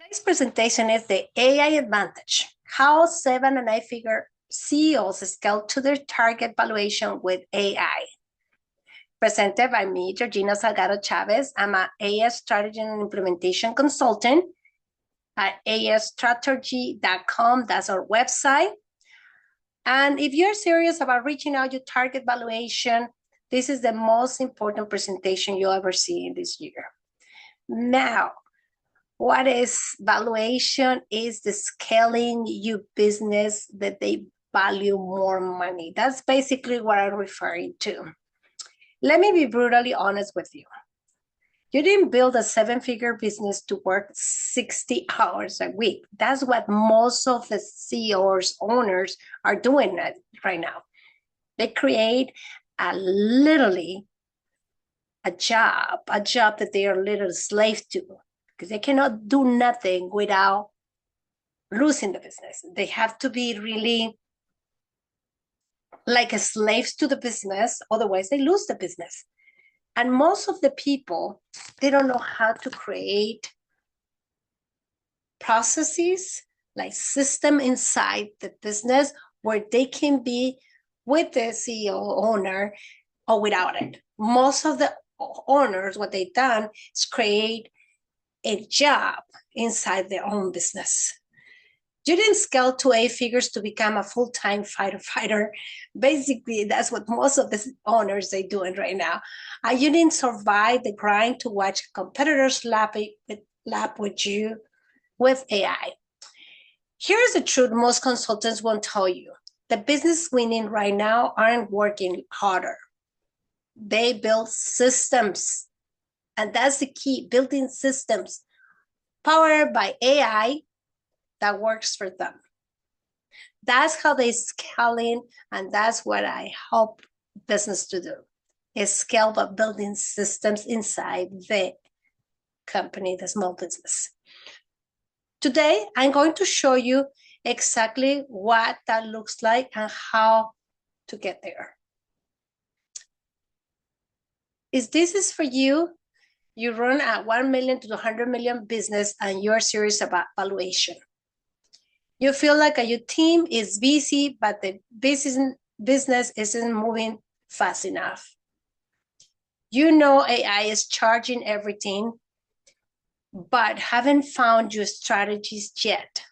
Today's presentation is the AI advantage, how 7 and 8-figure CEOs scale to their target valuation with AI. Presented by me, Georgina Salgado Chavez. I'm an AI strategy and implementation consultant at astrategy.com. That's our website. And if you're serious about reaching out your target valuation, this is the most important presentation you'll ever see in this year. Now, what is valuation? Is the scaling your business that they value more money. That's basically what I'm referring to. Let me be brutally honest with you. You didn't build a 7-figure business to work 60 hours a week. That's what most of the CEOs, owners are doing right now. They create literally a job that they are literally slave to, because they cannot do nothing without losing the business. They have to be really like slaves to the business, otherwise they lose the business. And most of the people, they don't know how to create processes, like system inside the business where they can be with the CEO owner or without it. Most of the owners, what they've done is create a job inside their own business. You didn't scale to 8 figures to become a full-time fighter. Basically, that's what most of the owners are doing right now. You didn't survive the grind to watch competitors lap with you with AI. Here's the truth most consultants won't tell you. The business winning right now aren't working harder. They build systems. And that's the key, building systems powered by AI that works for them. That's how they scaling, and that's what I help business to do, is scale by building systems inside the company, the small business. Today, I'm going to show you exactly what that looks like and how to get there. If this is for you, you run a 1 million to 100 million business and you're serious about valuation. You feel like your team is busy, but the business isn't moving fast enough. You know AI is charging everything, but haven't found your strategies yet.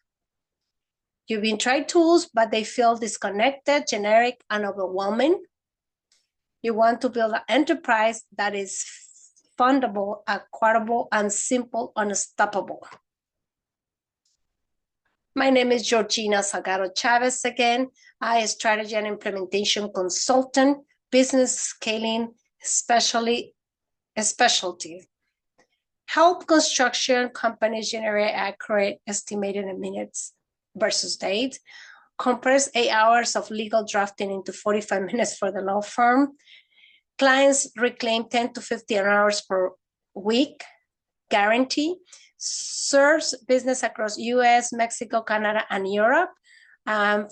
You've been trying tools, but they feel disconnected, generic, and overwhelming. You want to build an enterprise that is fundable, acquirable, and simple, unstoppable. My name is Georgina Salgado Chavez again. I am a strategy and implementation consultant, business scaling, specialty. Help construction companies generate accurate estimated in minutes versus dates. Compress 8 hours of legal drafting into 45 minutes for the law firm. Clients reclaim 10 to 15 hours per week, guarantee. Serves business across US, Mexico, Canada, and Europe.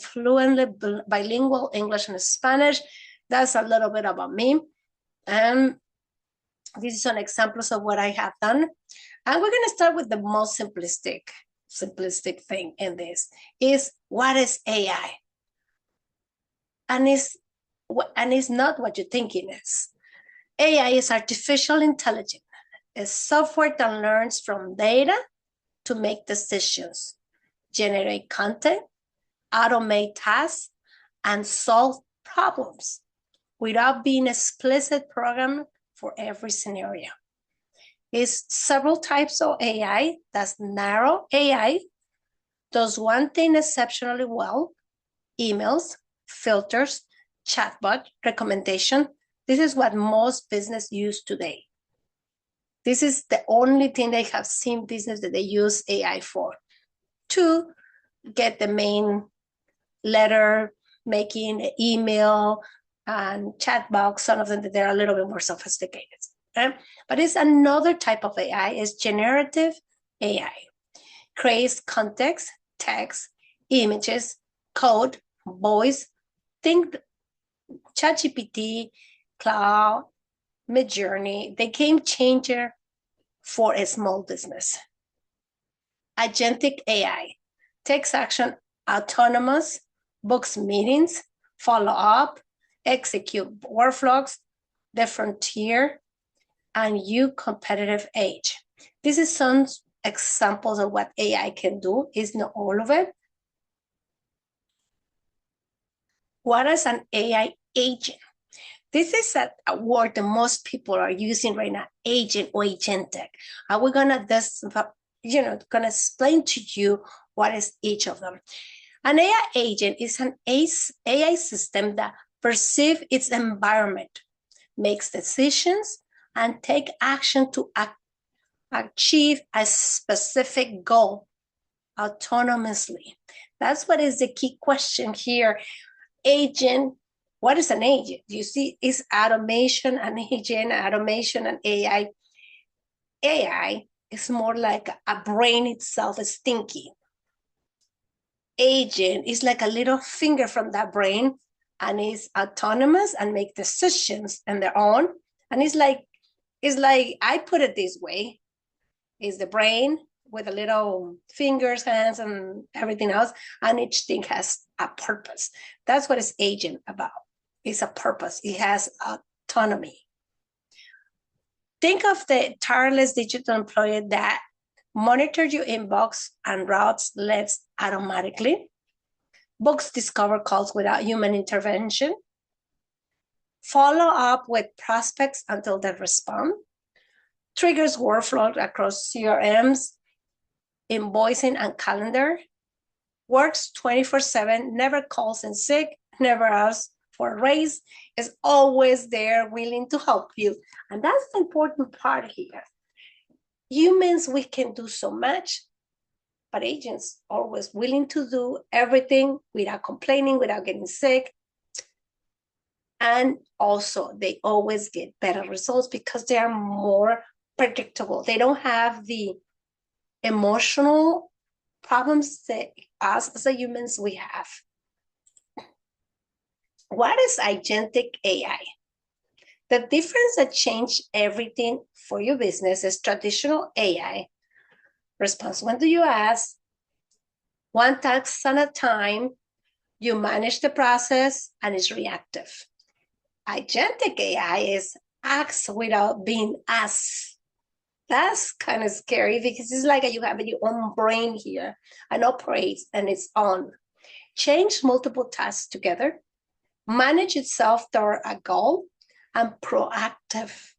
Fluently bilingual English and Spanish. That's a little bit about me. These are some examples of what I have done. And we're going to start with the most simplistic thing in this is, what is AI? And it's not what you think it is. AI is artificial intelligence. It's software that learns from data to make decisions, generate content, automate tasks, and solve problems without being explicit programmed for every scenario. It's several types of AI. That's narrow AI, does one thing exceptionally well: emails, filters, chatbot, recommendation. This is what most business use today. This is the only thing they have seen business that they use AI for, to get the main letter, making email and chat box. Some of them, they're a little bit more sophisticated. Okay? But it's another type of AI, is generative AI. Creates context, text, images, code, voice. Think ChatGPT, Cloud, Midjourney, the game changer for a small business. Agentic AI takes action, autonomous, books meetings, follow up, execute workflows, the frontier, and you competitive age. This is some examples of what AI can do. It's not all of it. What is an AI agent? This is a word that most people are using right now, agent or agentic. And we're gonna gonna explain to you what is each of them. An AI agent is an AI system that perceives its environment, makes decisions, and take action to achieve a specific goal autonomously. That's what is the key question here. Agent, what is an agent? You see, is automation an agent, automation and AI? AI is more like a brain itself is thinking. Agent is like a little finger from that brain and is autonomous and make decisions on their own. And it's like, I put it this way, is the brain with a little fingers, hands, and everything else, and each thing has a purpose. That's what it's agent about. It's a purpose. It has autonomy. Think of the tireless digital employee that monitors your inbox and routes leads automatically, books discover calls without human intervention, follow up with prospects until they respond, triggers workflow across CRMs, invoicing and calendar, works 24/7, never calls in sick, never asks for a raise, is always there willing to help you. And that's the important part here. Humans, we can do so much, but agents always willing to do everything without complaining, without getting sick. And also, they always get better results because they are more predictable. They don't have the emotional problems that us as a humans we have. What is agentic AI? The difference that changed everything for your business is traditional AI responds when do you ask, one task at a time, you manage the process, and it's reactive. Agentic AI is acts without being asked. That's kind of scary because it's like you have your own brain here and operates and it's on. Change multiple tasks together, manage itself toward a goal, and proactive.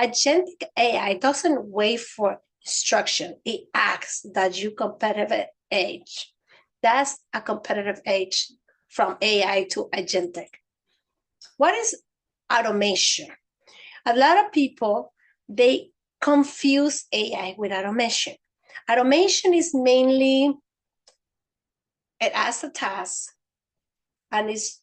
Agentic AI doesn't wait for instruction. It acts that you competitive edge. That's a competitive edge from AI to agentic. What is automation? A lot of people, they confuse AI with automation. Automation is mainly, it has a task and is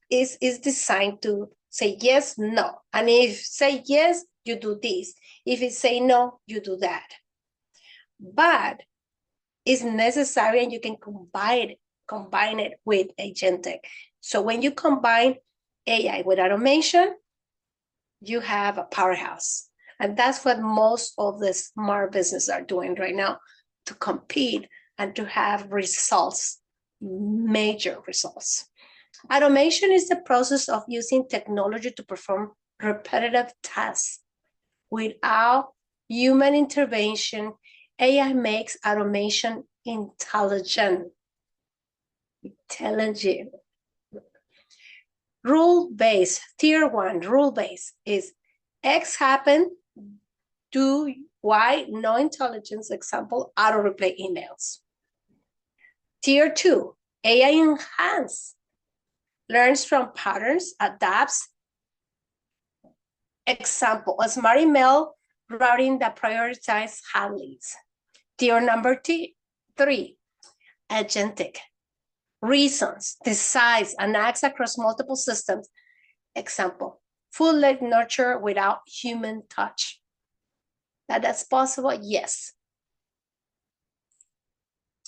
designed to say yes, no. And if say yes, you do this. If it say no, you do that. But it's necessary and you can combine it with agentic. So when you combine AI with automation, you have a powerhouse. And that's what most of the smart businesses are doing right now to compete and to have results, major results. Automation is the process of using technology to perform repetitive tasks without human intervention. AI makes automation intelligent. Rule-based, tier 1, rule-based is X happened, do Y, no intelligence, example, auto-replay emails. Tier 2, AI enhanced, learns from patterns, adapts. Example, a smart email routing that prioritizes hot leads. Tier number 3, agentic, reasons, decides, and acts across multiple systems. Example, full-length nurture without human touch. That's possible? Yes.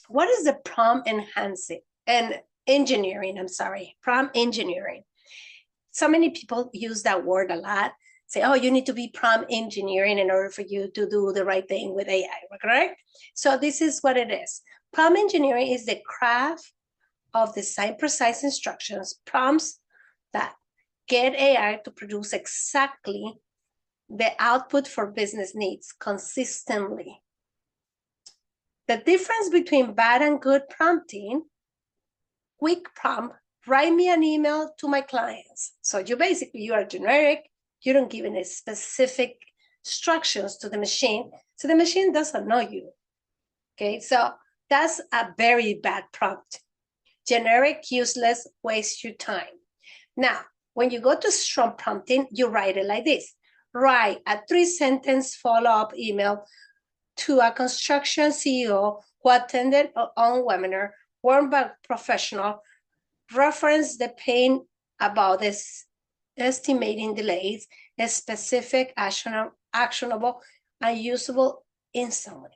What is the prompt enhancing and engineering? Prompt engineering. So many people use that word a lot. say, oh, you need to be prompt engineering in order for you to do the right thing with AI, correct? So this is what it is. Prompt engineering is the craft of design precise instructions, prompts that get AI to produce exactly the output for business needs consistently. The difference between bad and good prompting, quick prompt, write me an email to my clients. So you are generic, you don't give any specific instructions to the machine. So the machine doesn't know you. Okay, so that's a very bad prompt. Generic, useless, waste your time. Now, when you go to strong prompting, you write it like this. Write a 3-sentence follow-up email to a construction CEO who attended on webinar, warned by professional, reference the pain about this estimating delays, a specific, actionable, and usable instantly.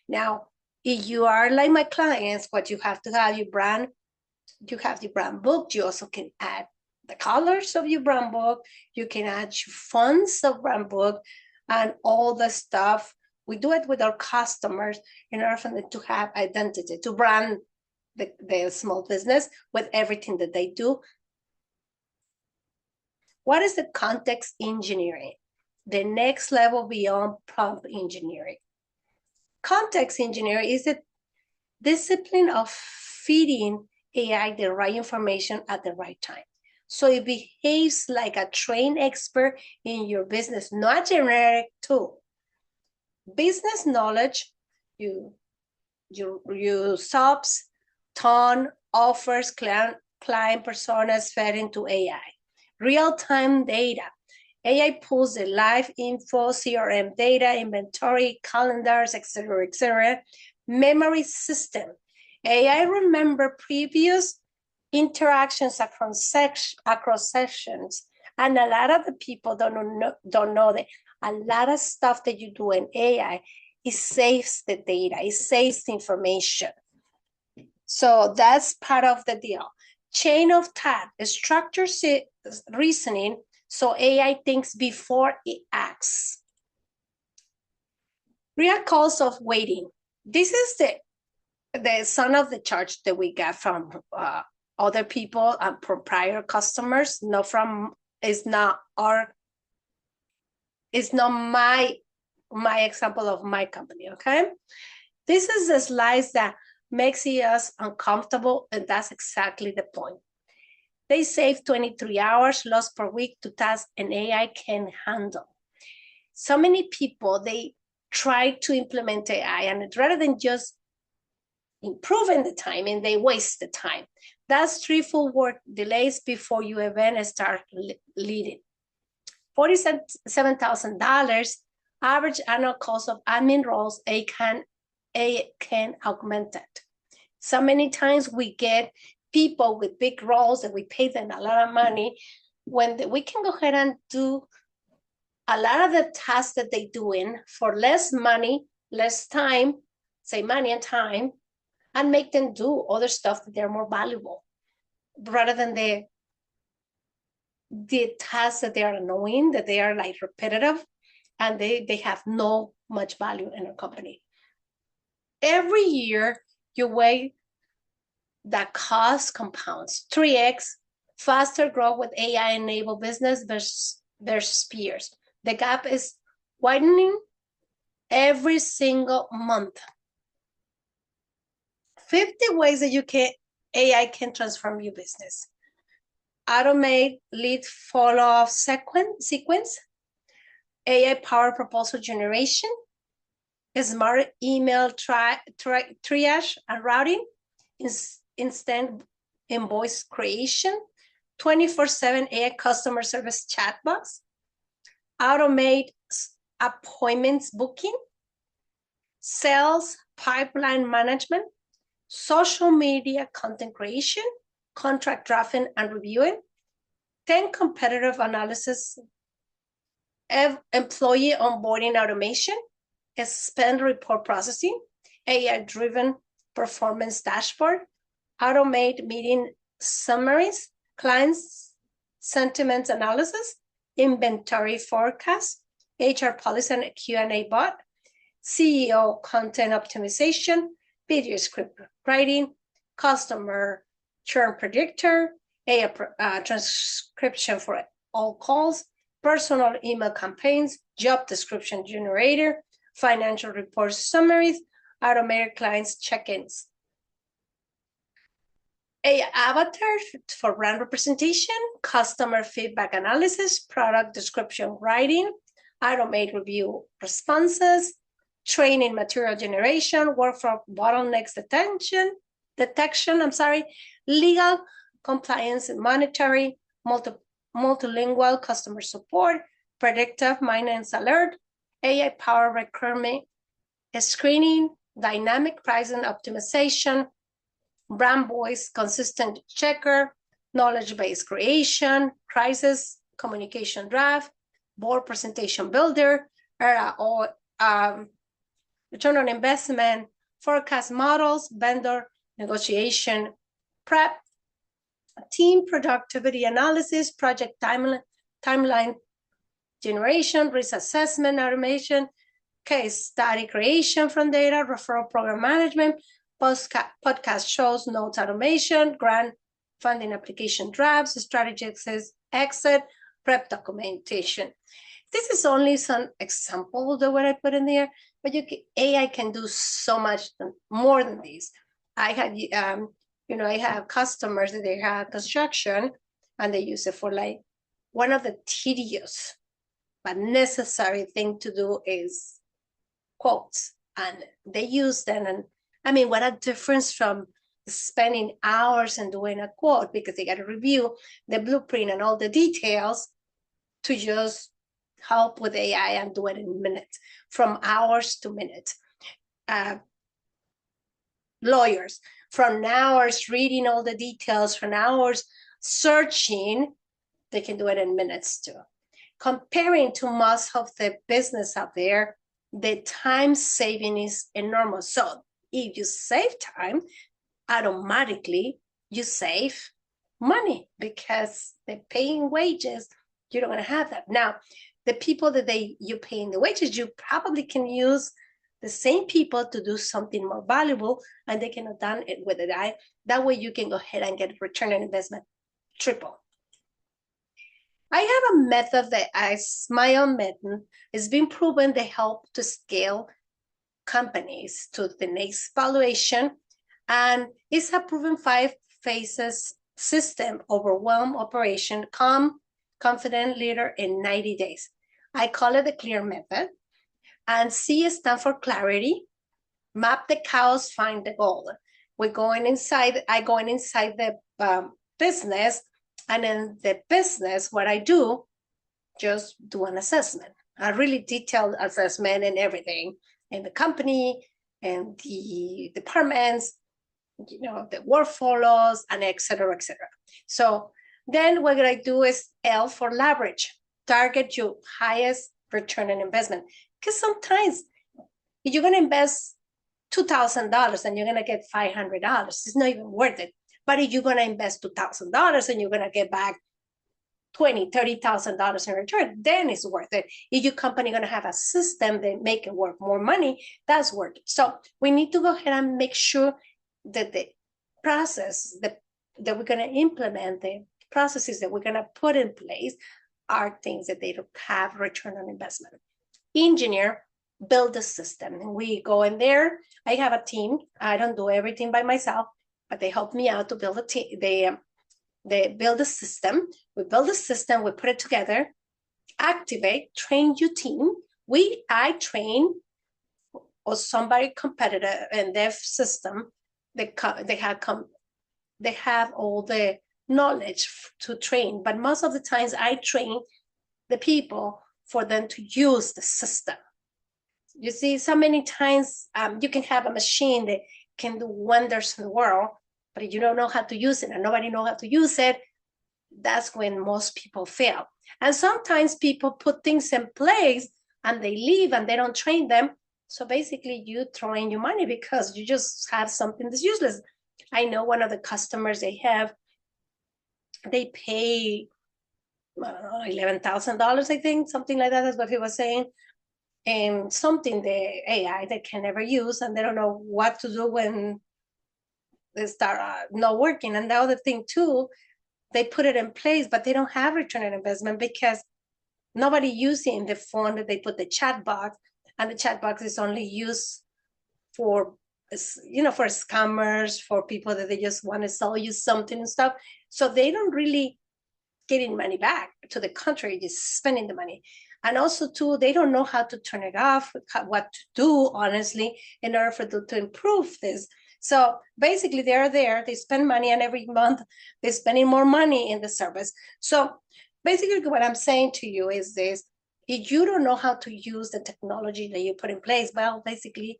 Now, if you are like my clients, what you have to have your brand, you have your brand book. You also can add the colors of your brand book. You can add your fonts of brand book and all the stuff. We do it with our customers in order for them to have identity, to brand the small business with everything that they do. What is the context engineering? The next level beyond prompt engineering. Context engineering is the discipline of feeding AI the right information at the right time. So it behaves like a trained expert in your business, not a generic tool. Business knowledge, you subs, tone, offers, client personas fed into AI. Real-time data. AI pulls the live info, CRM data, inventory, calendars, etc. Memory system. AI remember previous interactions across sessions, and a lot of the people don't know that a lot of stuff that you do in AI, it saves the data, it saves the information. So that's part of the deal. Chain of thought, structured reasoning, so AI thinks before it acts. Real cause of waiting. This is the son of the chart that we got from other people and from prior customers. It's not my example of my company, okay? This is the slides that makes us uncomfortable, and that's exactly the point. They save 23 hours lost per week to tasks an AI can handle. So many people, they try to implement AI, and rather than just improving the time, and they waste the time. That's 3 full work delays before you even start leading. $47,000 average annual cost of admin roles, AI can augment it. So many times we get people with big roles and we pay them a lot of money when we can go ahead and do a lot of the tasks that they're doing for less money, less time, say money and time, and make them do other stuff that they're more valuable rather than the tasks that they are annoying, that they are like repetitive, and they have no much value in a company. Every year, you weigh that cost compounds 3x, faster growth with AI-enabled business versus peers. The gap is widening every single month. 50 ways that AI can transform your business. Automate lead follow-up sequence, AI-powered proposal generation, smart email triage and routing, instant invoice creation, 24/7 AI customer service chatbots, automate appointments booking, sales pipeline management, social media content creation, contract drafting and reviewing, 10 competitive analysis, employee onboarding automation, spend report processing, AI-driven performance dashboard, automate meeting summaries, clients sentiment analysis, inventory forecast, HR policy and Q&A bot, CEO content optimization, video script writing, customer churn predictor, AI transcription for all calls, personal email campaigns, job description generator, financial report summaries, automated clients check-ins. AI avatar for brand representation, customer feedback analysis, product description writing, automate review responses, training material generation, workflow bottlenecks detection, legal compliance and monetary, multilingual customer support, predictive maintenance alert, AI power recruitment screening, dynamic pricing optimization, brand voice consistent checker, knowledge-based creation, crisis communication draft, board presentation builder, return on investment, forecast models, vendor negotiation prep, team productivity analysis, project timeline generation, risk assessment automation, case study creation from data, referral program management, podcast shows, notes automation, grant funding application drafts, strategy exit, prep documentation. This is only some example of what I put in there, but AI can do so much more than this. I have customers that they have construction and they use it for like one of the tedious but necessary thing to do is quotes, and they use them. And I mean, what a difference from spending hours and doing a quote because they got to review the blueprint and all the details to just help with AI and do it in minutes, from hours to minutes. Lawyers, from hours reading all the details, from hours searching, they can do it in minutes too. Comparing to most of the business out there, the time saving is enormous. So if you save time, automatically you save money because they're paying wages. You don't want to have that. Now, the people that you pay in the wages, you probably can use the same people to do something more valuable, and they can have done it with AI. That way you can go ahead and get return on investment triple. I have a method that my own method has been proven to help to scale companies to the next valuation, and it's a proven 5 phases system: overwhelm, operation, calm, confident leader in 90 days. I call it the CLEAR method. And C stands for clarity. Map the chaos, find the goal. I go inside the business, and in the business, what I do, just do an assessment, a really detailed assessment and everything, in the company and the departments, the workflows, and et cetera, et cetera. So then what I do is L for leverage. Target your highest return on investment. Because sometimes if you're going to invest $2,000 and you're going to get $500, it's not even worth it. But if you're going to invest $2,000 and you're going to get back $20,000, $30,000 in return, then it's worth it. If your company going to have a system that make it work more money, that's worth it. So we need to go ahead and make sure that the process that we're going to implement, the processes that we're going to put in place, are things that they don't have return on investment. Engineer, build a system. And we go in there. I have a team. I don't do everything by myself, but they help me out to build a team. They build a system. We build a system. We put it together. Activate, train your team. I train or somebody competitor in their system. They have all the knowledge to train, but most of the times I train the people for them to use the system. You see, so many times you can have a machine that can do wonders in the world, but if you don't know how to use it and nobody knows how to use it, that's when most people fail. And sometimes people put things in place and they leave and they don't train them. So basically you throw in your money because you just have something that's useless. I know one of the customers they pay I don't know, $11,000, I think, something like that. That's what he was saying. And something the AI they can never use, and they don't know what to do when they start not working. And the other thing too, they put it in place, but they don't have return on investment because nobody using the phone that they put the chat box, and the chat box is only used for, you know, for scammers, for people that they just want to sell you something and stuff. So they don't really getting money back. To the contrary, just spending the money. And also too, they don't know how to turn it off, what to do, honestly, in order for them to improve this. So basically they're there, they spend money, and every month they're spending more money in the service. So basically what I'm saying to you is this: if you don't know how to use the technology that you put in place, well, basically,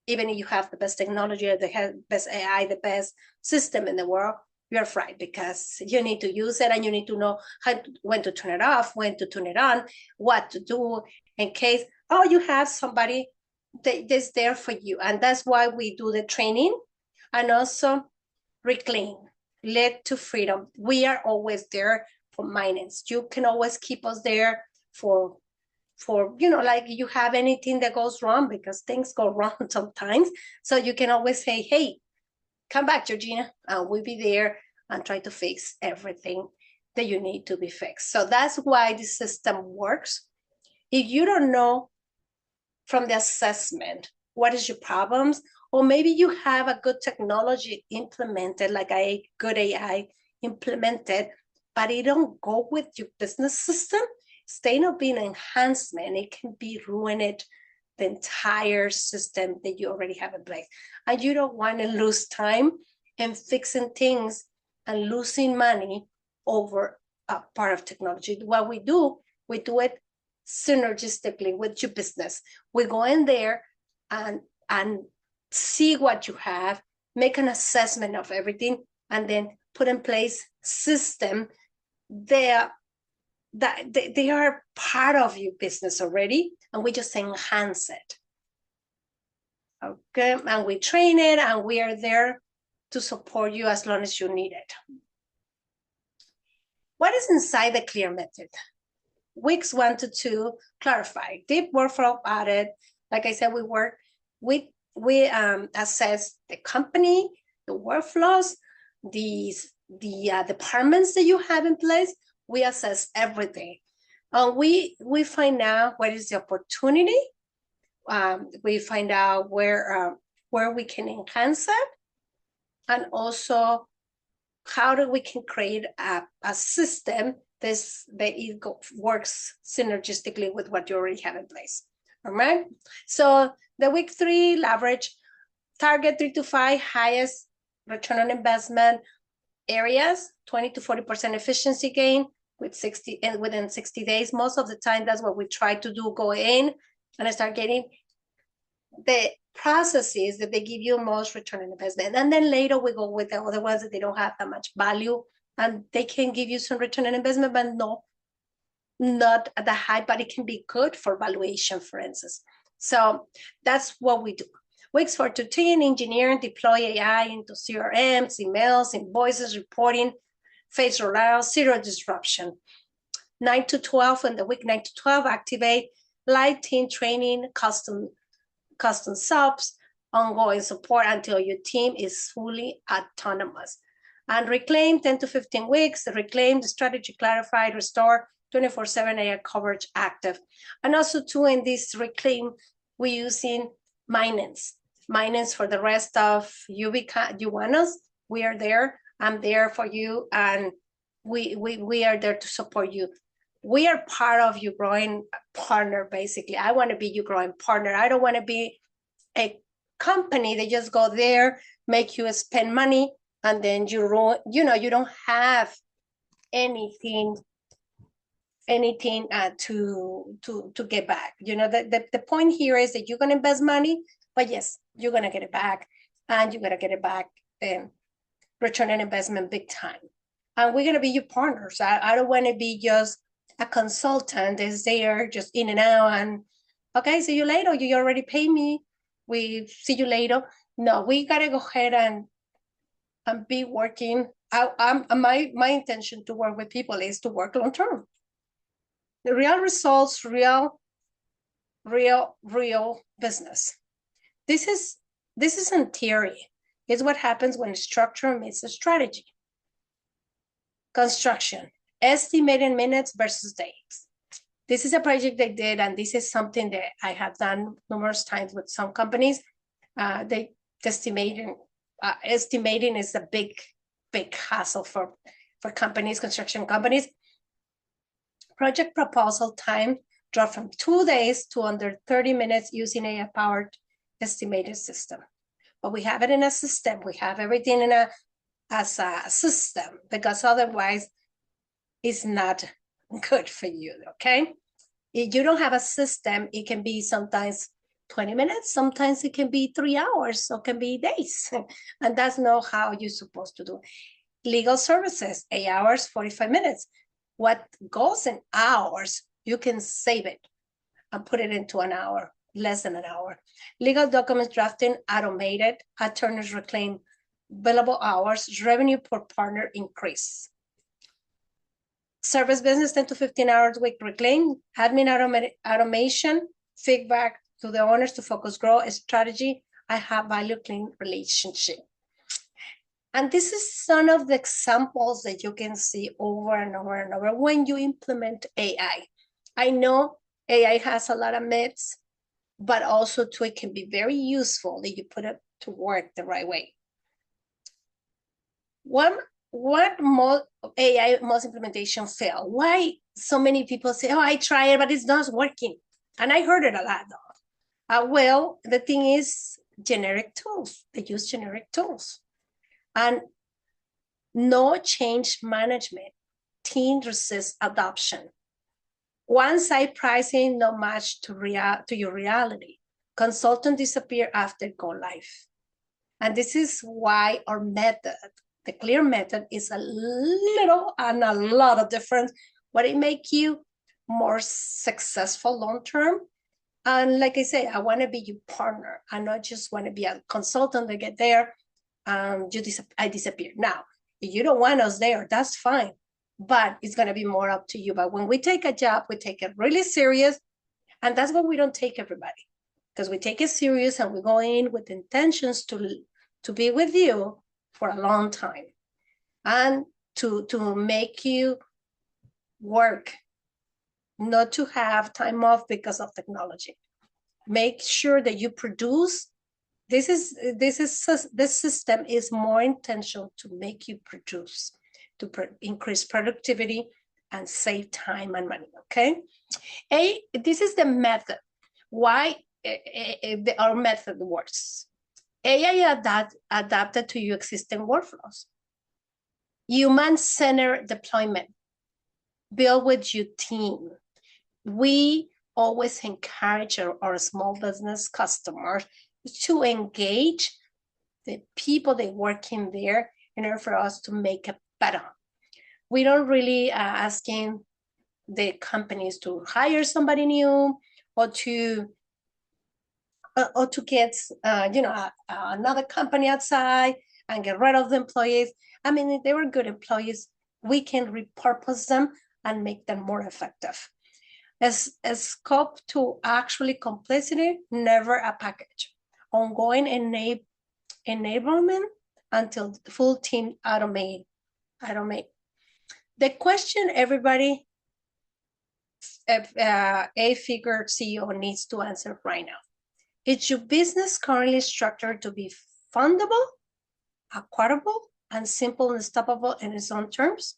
even if you have the best technology or the best AI, the best system in the world, you're fried, because you need to use it and you need to know when to turn it off, when to turn it on, what to do in case, oh, you have somebody that's there for you. And that's why we do the training. And also reclaim, lead to freedom. We are always there for maintenance. You can always keep us there for you know, like you have anything that goes wrong, because things go wrong sometimes. So you can always say, hey, come back, Georgina, and we'll be there and try to fix everything that you need to be fixed. So that's why this system works. If you don't know from the assessment what is your problems, or maybe you have a good technology implemented, like a good AI implemented, but it don't go with your business system, instead of being an enhancement, it can be ruined the entire system that you already have in place. And you don't want to lose time in fixing things and losing money over a part of technology. What we do it synergistically with your business. We go in there and see what you have, make an assessment of everything, and then put in place system that they are part of your business already, and we just enhance it. Okay, and we train it, and we are there to support you as long as you need it. What is inside the CLEAR method? Weeks 1 to 2, clarify, deep workflow audit. Like I said, we assess the company, the workflows, the departments that you have in place. We assess everything. We find out what is the opportunity. We find out where we can enhance it, and also how we can create a system that works synergistically with what you already have in place. All right. So the week 3, leverage, target 3 to 5 highest return on investment areas, 20 to 40% efficiency gain within 60 days. Most of the time, that's what we try to do. Go in and start getting the processes that they give you most return on investment. And then later we go with the other ones that they don't have that much value, and they can give you some return on investment, but not at the high, but it can be good for valuation, for instance. So that's what we do. Weeks 4 to 10, engineering, deploy AI into CRMs, emails, invoices, reporting, phase rollout, zero disruption. 9 to 12, in the week 9 to 12, activate light team training, custom subs, ongoing support until your team is fully autonomous. And reclaim 10 to 15 weeks, reclaim the strategy clarified, restore 24/7 AI coverage active. And also too, in this reclaim, we're using maintenance for the rest of you want us. We are there. I'm there for you, and we are there to support you. We are part of your growing partner, basically. I want to be your growing partner. I don't want to be a company that just go there, make you spend money, and then you don't have anything to get back. The point here is that you're going to invest money, but yes, you're going to get it back, and you're going to get it back return on investment big time. And we're going to be your partners. I don't want to be just a consultant that's there just in and out and, okay, see you later. You already pay me. We see you later. No, we got to go ahead and be working my intention to work with people is to work long term. The real results, real business. This is in theory. It's what happens when structure meets a strategy. Construction, estimating minutes versus days. This is a project they did, and this is something that I have done numerous times with some companies. They estimating is a big hassle for companies, construction companies. Project proposal time dropped from 2 days to under 30 minutes using AI-powered estimated system. But we have it in a system. We have everything as a system, because otherwise it's not good for you, okay? If you don't have a system, it can be sometimes 20 minutes, sometimes it can be 3 hours, or can be days. And that's not how you're supposed to do. Legal services, 8 hours, 45 minutes. What goes in hours, you can save it and put it into an hour, less than an hour. Legal documents drafting, automated, attorneys reclaim billable hours, revenue per partner increase. Service business, 10 to 15 hours a week reclaim, admin automation, feedback to the owners to focus, grow, strategy, I have value, clean relationship. And this is some of the examples that you can see over and over and over when you implement AI. I know AI has a lot of myths, but also too, it can be very useful that you put it to work the right way. What AI most implementation fail? Why so many people say, oh, I try it, but it's not working? And I heard it a lot though. Well, the thing is generic tools. They use generic tools. And no change management. Team resist adoption. One-side pricing, no match to your reality. Consultant disappear after go live. And this is why our method, the clear method, is a little and a lot of difference. What it make you more successful long-term. And like I say, I want to be your partner. I not just want to be a consultant that get there. I disappear. Now, if you don't want us there, that's fine. But it's going to be more up to you. But when we take a job, we take it really serious. And that's why we don't take everybody. Because we take it serious and we go in with intentions to be with you for a long time. And to make you work, not to have time off because of technology. Make sure that you produce. This system is more intentional to make you produce, to increase productivity and save time and money, okay? This is the method. Why our method works. AI adapted to your existing workflows. Human-centered deployment. Build with your team. We always encourage our small business customers to engage the people that work in there in order for us to make it better. We don't really asking the companies to hire somebody new or to get another company outside and get rid of the employees. I mean, if they were good employees, we can repurpose them and make them more effective. As scope to actually complexity, never a package. Ongoing enablement until the full team automate. The question everybody, A-figure CEO needs to answer right now. Is your business currently structured to be fundable, acquirable, and simple and stoppable in its own terms?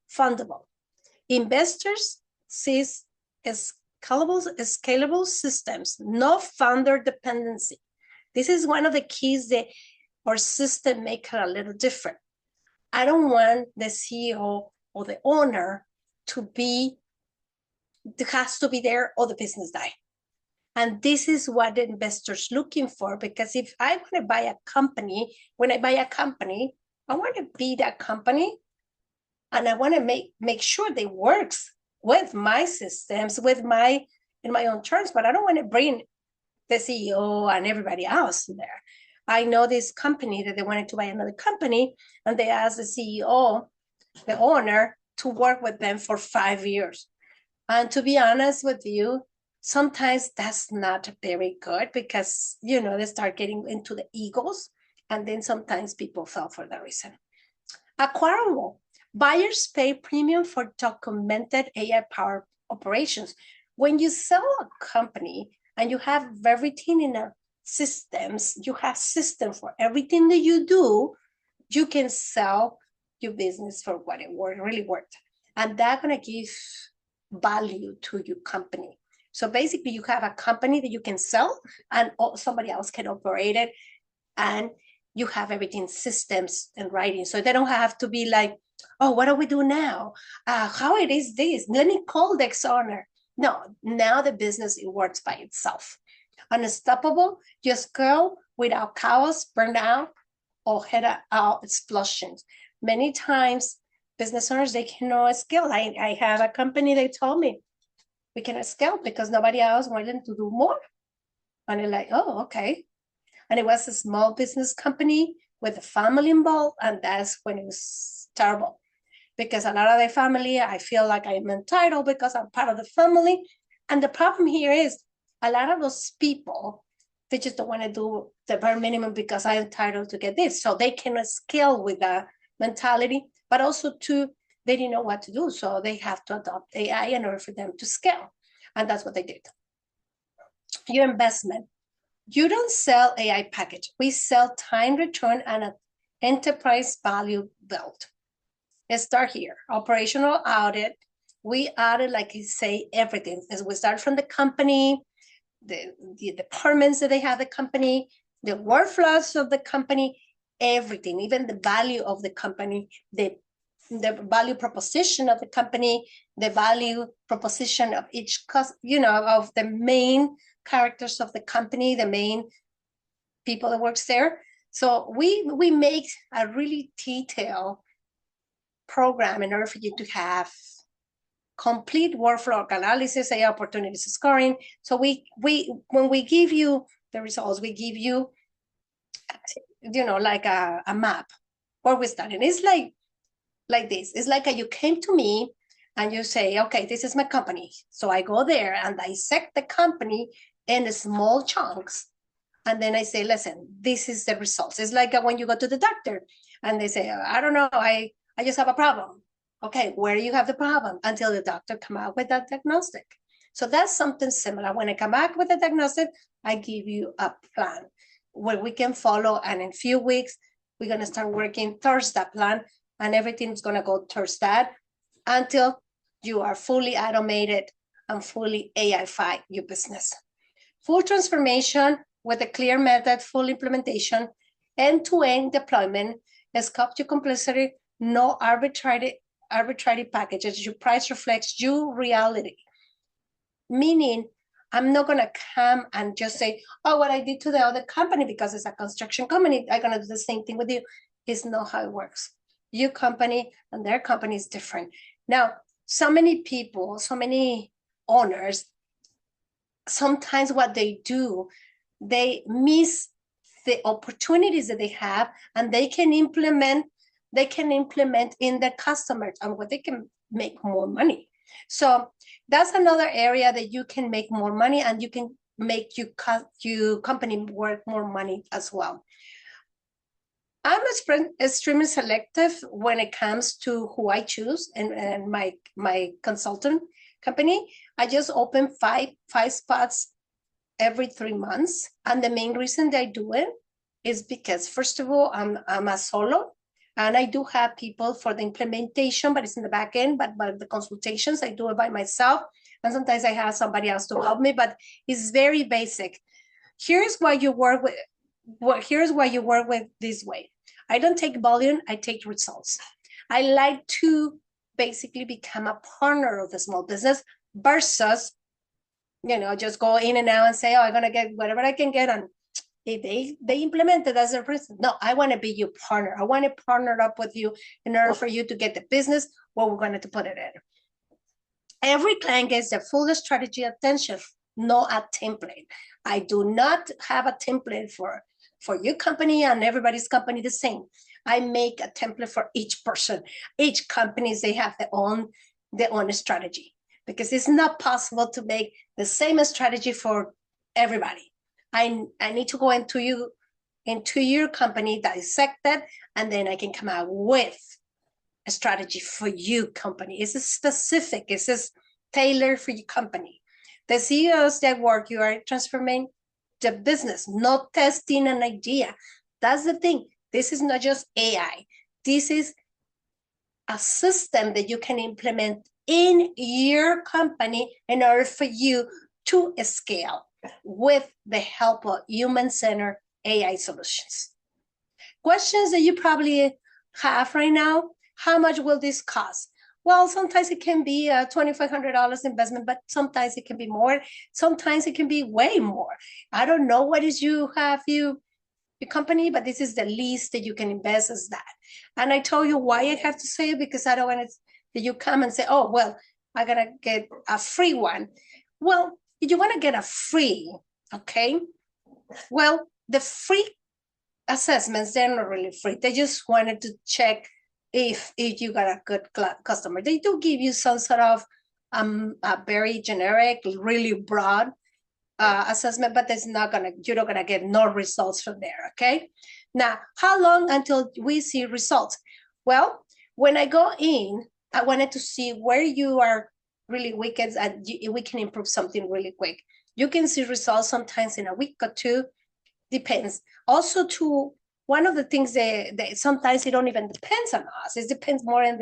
Fundable. Investors see scalable systems, no founder dependency. This is one of the keys that our system make it a little different. I don't want the CEO or the owner has to be there or the business die. And this is what the investors looking for, because if I want to buy a company, when I buy a company, I want to be that company and I want to make sure they works with my systems, in my own terms, but I don't want to bring the CEO and everybody else in there. I know this company that they wanted to buy another company, and they asked the CEO, the owner, to work with them for 5 years. And to be honest with you, sometimes that's not very good because, they start getting into the egos, and then sometimes people fell for that reason. Acquirable. Buyers pay premium for documented AI-powered operations. When you sell a company and you have everything in a systems, you have system for everything that you do, you can sell your business for what it really worth. And that's going to give value to your company. So basically, you have a company that you can sell and somebody else can operate it. And you have everything systems and writing. So they don't have to be like, oh, what do we do now? How it is this? Let me call the ex-owner. No, now the business, it works by itself. Unstoppable, just go without chaos, burnout, or head out explosions. Many times, business owners, they cannot scale. I have a company, they told me, we cannot scale because nobody else wanted to do more. And they're like, oh, okay. And it was a small business company with a family involved. And that's when it was terrible. Because a lot of the family, I feel like I am entitled because I'm part of the family. And the problem here is a lot of those people, they just don't want to do the bare minimum because I'm entitled to get this. So they cannot scale with that mentality, but also too, they didn't know what to do. So they have to adopt AI in order for them to scale. And that's what they did. Your investment. You don't sell AI package. We sell time return and an enterprise value built. Let's start here. Operational audit. We audit, like I say, everything. As we start from the company, the departments that they have the company, the workflows of the company, everything, even the value of the company, the value proposition of the company, the value proposition of each cost, of the main characters of the company, the main people that works there. So we make a really detailed program in order for you to have complete workflow analysis, AI opportunities scoring. So when we give you the results, we give you, like a map where we're starting. It's like this. It's like you came to me and you say, okay, this is my company. So I go there and dissect the company in small chunks. And then I say, listen, this is the results. It's like when you go to the doctor and they say, I don't know, I just have a problem. Okay, where do you have the problem? Until the doctor come out with that diagnostic. So that's something similar. When I come back with a diagnostic, I give you a plan where we can follow. And in a few weeks, we're going to start working towards that plan. And everything's going to go towards that until you are fully automated and fully AI-fied your business. Full transformation with a clear method, full implementation, end-to-end deployment, scope to complexity, no arbitrary packages. Your price reflects your reality. Meaning, I'm not going to come and just say, oh, what I did to the other company because it's a construction company, I'm going to do the same thing with you. It's not how it works. Your company and their company is different. Now, so many people, so many owners, sometimes what they do, they miss the opportunities that they have, and they can implement in their customers and where they can make more money. So that's another area that you can make more money, and you can make your company work more money as well. I'm extremely selective when it comes to who I choose and my consultant company. I just open five spots every 3 months. And the main reason that I do it is because, first of all, I'm a solo, and I do have people for the implementation, but it's in the back end. But the consultations, I do it by myself. And sometimes I have somebody else to help me, but it's very basic. Here's why you work with this way. I don't take volume, I take results. I like to basically become a partner of the small business versus, just go in and out and say, oh, I'm going to get whatever I can get. And if they implement it as a person. No, I want to be your partner. I want to partner up with you in order for you to get the business where we're going to put it in. Every client gets the full strategy attention, not a template. I do not have a template for for your company and everybody's company the same. I make a template for each person. Each companies, they have their own strategy, because it's not possible to make the same strategy for everybody. I need to go into your company, dissect that, and then I can come out with a strategy for you company. It's specific, it's tailored for your company. The CEOs that work, you are transforming the business, not testing an idea. That's the thing. This is not just AI. This is a system that you can implement in your company in order for you to scale with the help of human-centered AI solutions. Questions that you probably have right now: how much will this cost? Well, sometimes it can be a $2,500 investment, but sometimes it can be more. Sometimes it can be way more. I don't know what is your company, but this is the least that you can invest is that. And I told you why I have to say it, because I don't want that you come and say, oh, well, I'm going to get a free one. Well, if you want to get a free, okay, well, the free assessments, they're not really free. They just wanted to check if you got a good customer. They do give you some sort of a very generic, really broad assessment, but you're not gonna get no results from there, okay? Now, how long until we see results? Well, when I go in, I wanted to see where you are really weak and we can improve something really quick. You can see results sometimes in a week or two, depends. Also, one of the things that sometimes it don't even depends on us. It depends more in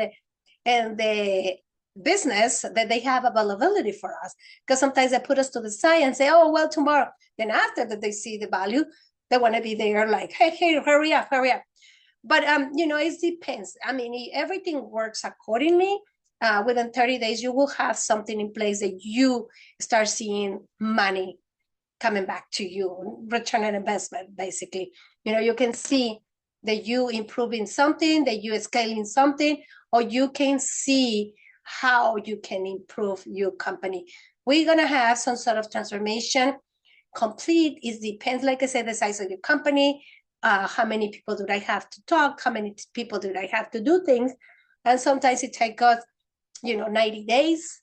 the business that they have availability for us. Because sometimes they put us to the side and say, oh, well, tomorrow. Then after that they see the value, they want to be there like, hey, hurry up. But, it depends. I mean, everything works accordingly. Within 30 days, you will have something in place that you start seeing money coming back to you, return on investment, basically. You can see that you improving something, that you scaling something, or you can see how you can improve your company. We're going to have some sort of transformation complete. It depends, like I said, the size of your company, how many people do I have to talk, how many people do I have to do things. And sometimes it takes us, 90 days,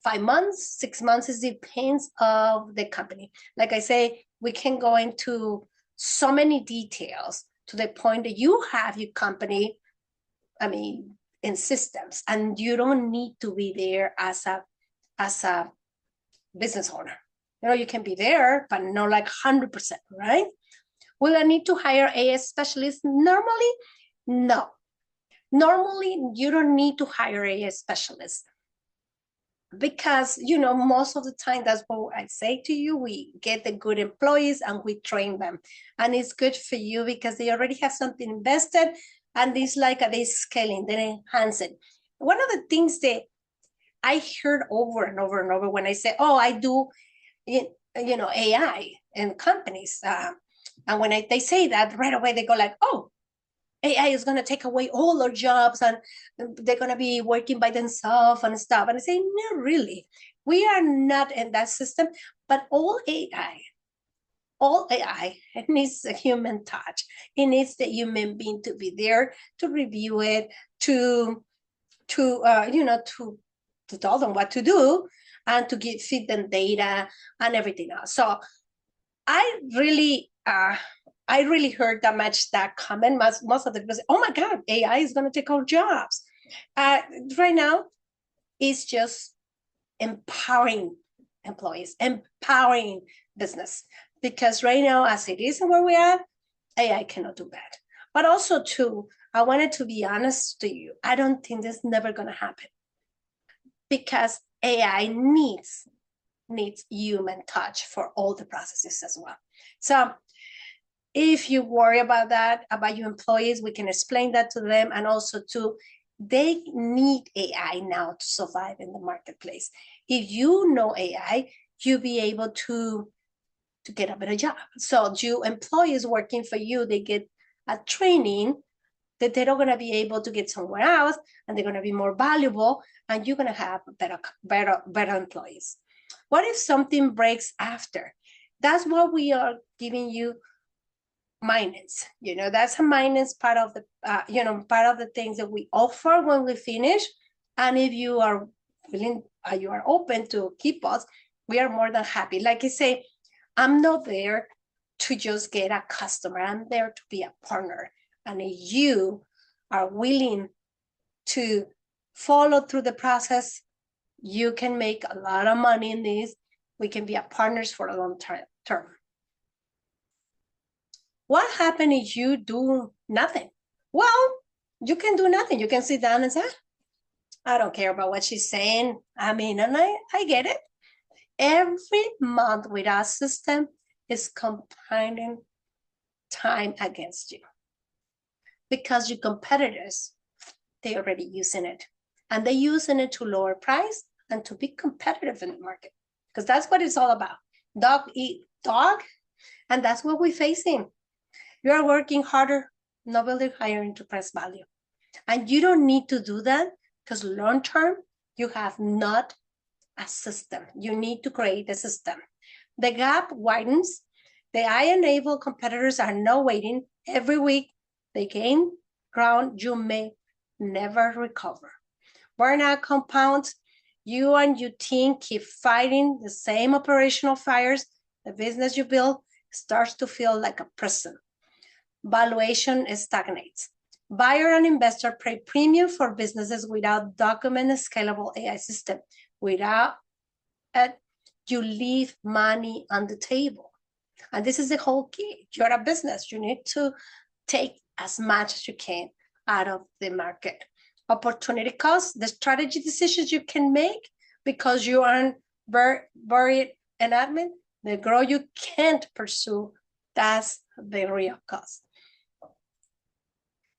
5 months, 6 months. It depends of the company. Like I say, we can go into so many details to the point that you have your company, in systems, and you don't need to be there as a business owner. You can be there, but not like 100%, right? Will I need to hire a specialist? Normally, no. Normally, you don't need to hire a specialist, because most of the time, that's what I say to you, we get the good employees and we train them, and it's good for you because they already have something invested, and it's like they scaling, they enhance it. One of the things that I heard over and over and over when I say, oh, I do AI in companies, and when they say that, right away they go like, oh, AI is going to take away all our jobs and they're going to be working by themselves and stuff. And I say, no, really, we are not in that system. But all AI, it needs a human touch. It needs the human being to be there to review it, to tell them what to do, and to feed them data and everything else. So I really heard that comment. Most of the people say, oh my God, AI is going to take our jobs. Right now, it's just empowering employees, empowering business. Because right now, as it is and where we are, AI cannot do that. But also, too, I wanted to be honest to you. I don't think this is never going to happen. Because AI needs human touch for all the processes as well. So if you worry about that, about your employees, we can explain that to them. And also, too, they need AI now to survive in the marketplace. If you know AI, you'll be able to get a better job. So your employees working for you, they get a training that they're not going to be able to get somewhere else, and they're going to be more valuable, and you're going to have better employees. What if something breaks after? That's what we are giving you maintenance. That's a maintenance part of the, part of the things that we offer when we finish. And if you are willing, you are open to keep us, we are more than happy. Like I say, I'm not there to just get a customer. I'm there to be a partner. And if you are willing to follow through the process, you can make a lot of money in this. We can be a partners for a long term. What happens if you do nothing? Well, you can do nothing. You can sit down and say, I don't care about what she's saying. And I get it. Every month with our system is compounding time against you. Because your competitors, they're already using it. And they're using it to lower price and to be competitive in the market. Because that's what it's all about. Dog eat dog. And that's what we're facing. You are working harder, nobody hiring to press value. And you don't need to do that because long term, you have not a system. You need to create a system. The gap widens. The AI-enabled competitors are now waiting. Every week, they gain ground. You may never recover. Burnout compounds. You and your team keep fighting the same operational fires. The business you build starts to feel like a prison. Valuation stagnates. Buyer and investor pay premium for businesses without documented scalable AI system. Without it, you leave money on the table. And this is the whole key. You're a business. You need to take as much as you can out of the market. Opportunity cost, the strategy decisions you can make because you aren't buried in admin, the growth you can't pursue, that's the real cost.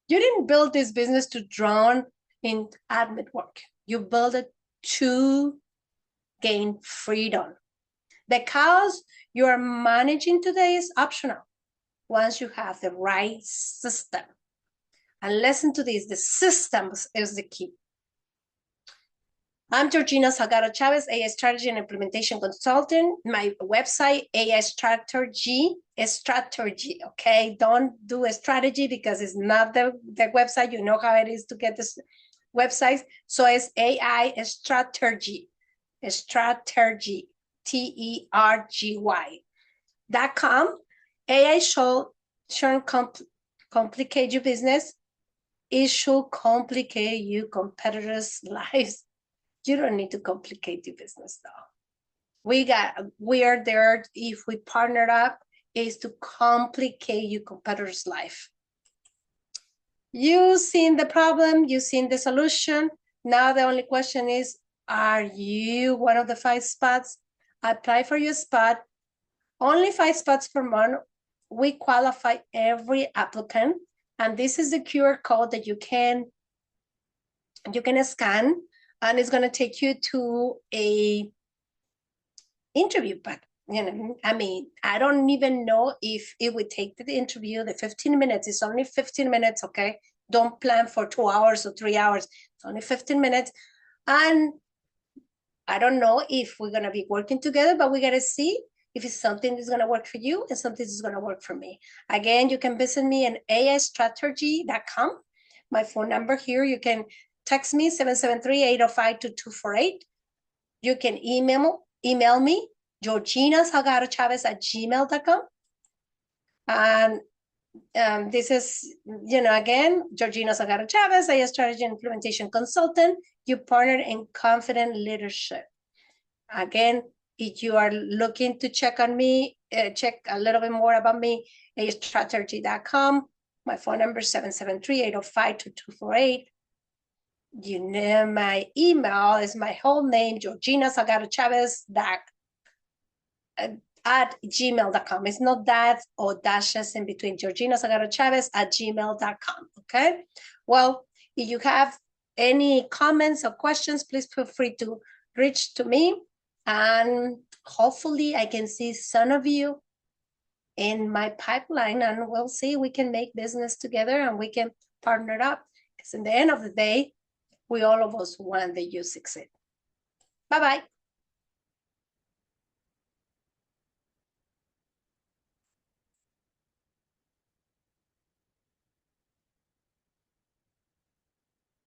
You didn't build this business to drown in admin work. You built it to gain freedom. The chaos you are managing today is optional once you have the right system. And listen to this, the system is the key. I'm Georgina Salgado Chavez, AI Strategy and Implementation Consultant. My website, AI Strategy, is strategy, okay? Don't do a strategy because it's not the website. You know how it is to get this websites. So it's AI Strategy, TERGY.com. AI shouldn't complicate your business. It should complicate your competitors' lives. You don't need to complicate your business though. We are there, if we partner up, is to complicate your competitor's life. You've seen the problem, you've seen the solution. Now the only question is, are you one of the 5 spots? Apply for your spot. Only 5 spots per month. We qualify every applicant. And this is the QR code that you can scan. And it's going to take you to a interview. But, I don't even know if it would take the interview, the 15 minutes. It's only 15 minutes, okay? Don't plan for 2 hours or 3 hours. It's only 15 minutes. And I don't know if we're going to be working together, but we got to see if it's something that's going to work for you and something that's going to work for me. Again, you can visit me at aistrategy.com. My phone number here, you can text me 773-805-2248. You can email me, georginasalgadochavez@gmail.com. And this is, again, Georgina Salgado Chavez, a strategy and implementation consultant. You partnered in confident leadership. Again, if you are looking to check on me, check a little bit more about me, aistrategy.com. My phone number is 773-805-2248. My email is my whole name, Georgina Salgado Chavez at gmail.com. It's not that or dashes in between. Georgina Salgado Chavez at gmail.com. Okay. Well, if you have any comments or questions, please feel free to reach to me. And hopefully I can see some of you in my pipeline, and we'll see we can make business together and we can partner up. Because in the end of the day, we all of us want that you succeed. Bye-bye.